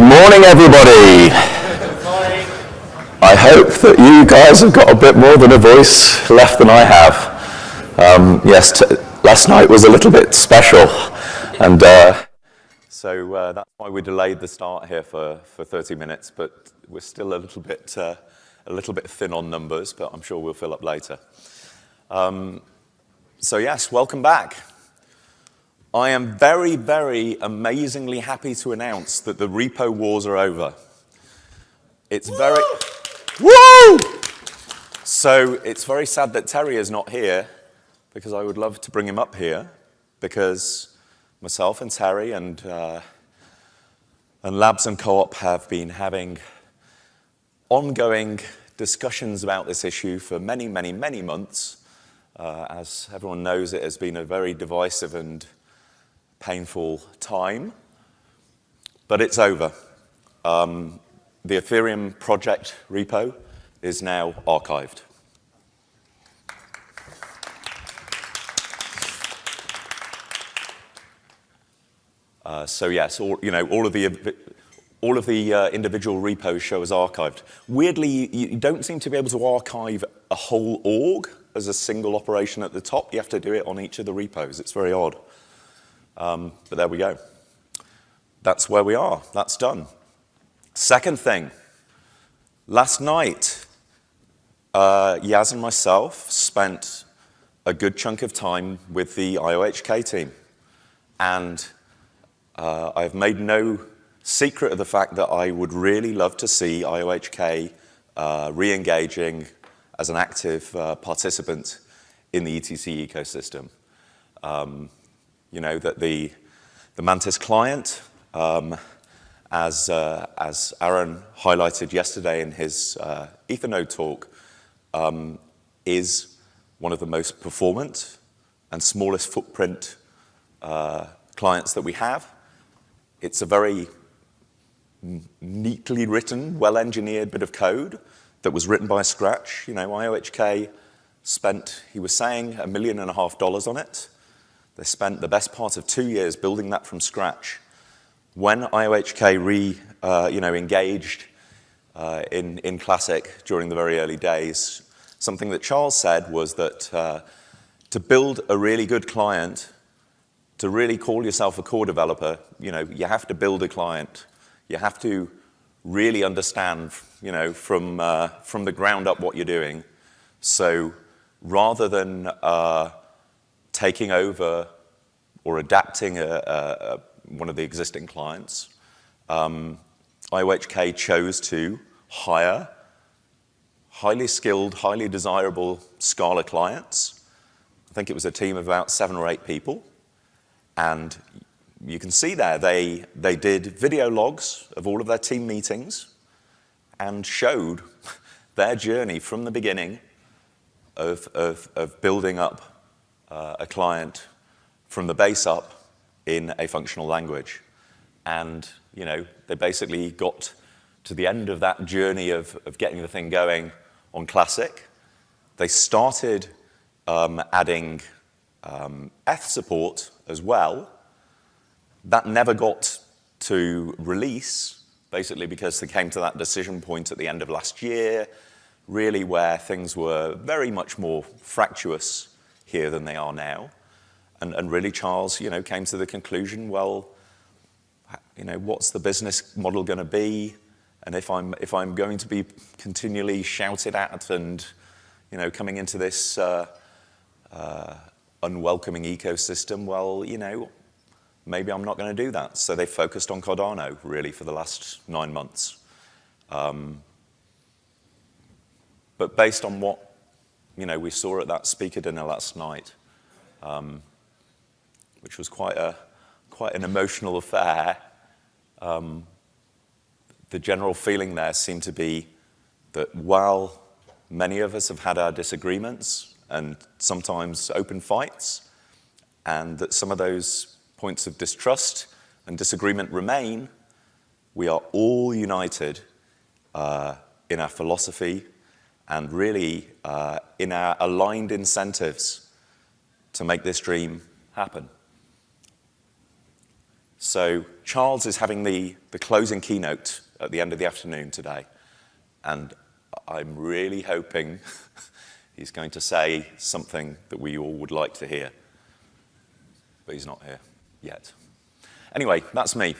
morning, everybody. Good morning. I hope that you guys have got a bit more than a voice left than I have. Yes, last night was a little bit special, and so that's why we delayed the start here for 30 minutes. But we're still a little bit thin on numbers, but I'm sure we'll fill up later. So yes, welcome back. I am very, very amazingly happy to announce that the repo wars are over. It's very... Woo! So it's very sad that Terry is not here, because I would love to bring him up here, because myself and Terry and Labs and Co-op have been having ongoing discussions about this issue for many, many, many months. As everyone knows, it has been a very divisive and painful time, but it's over. The Ethereum project repo is now archived. So yes, all of the individual repos show as archived. Weirdly, you don't seem to be able to archive a whole org as a single operation at the top. You have to do it on each of the repos. It's very odd. But there we go. That's where we are. That's done. Second thing, last night, Yaz and myself spent a good chunk of time with the IOHK team. And I've made no secret of the fact that I would really love to see IOHK re-engaging as an active participant in the ETC ecosystem. You know, that the Mantis client, as Aaron highlighted yesterday in his Ethernode talk, is one of the most performant and smallest footprint clients that we have. It's a very neatly written, well-engineered bit of code that was written by scratch. You know, IOHK spent, he was saying, $1.5 million on it. They spent the best part of 2 years building that from scratch. When IOHK engaged in Classic during the very early days, something that Charles said was that to build a really good client, to really call yourself a core developer, you have to build a client. You have to really understand, from the ground up what you're doing. So rather than taking over or adapting one of the existing clients, IOHK chose to hire highly skilled, highly desirable Scala clients. I think it was a team of about 7 or 8 people. And you can see there, they did video logs of all of their team meetings and showed their journey from the beginning of building up a client from the base up in a functional language. And, they basically got to the end of that journey of getting the thing going on Classic. They started adding ETH support as well. That never got to release, basically because they came to that decision point at the end of last year, really where things were very much more fractious here than they are now. And really, Charles, came to the conclusion, well, what's the business model going to be? And if I'm going to be continually shouted at and, coming into this unwelcoming ecosystem, well, maybe I'm not going to do that. So they focused on Cardano, really, for the last 9 months. But based on what, we saw at that speaker dinner last night, which was quite an emotional affair, the general feeling there seemed to be that while many of us have had our disagreements and sometimes open fights, and that some of those points of distrust and disagreement remain, we are all united in our philosophy and really in our aligned incentives to make this dream happen. So Charles is having the closing keynote at the end of the afternoon today. And I'm really hoping he's going to say something that we all would like to hear. But he's not here yet. Anyway, that's me.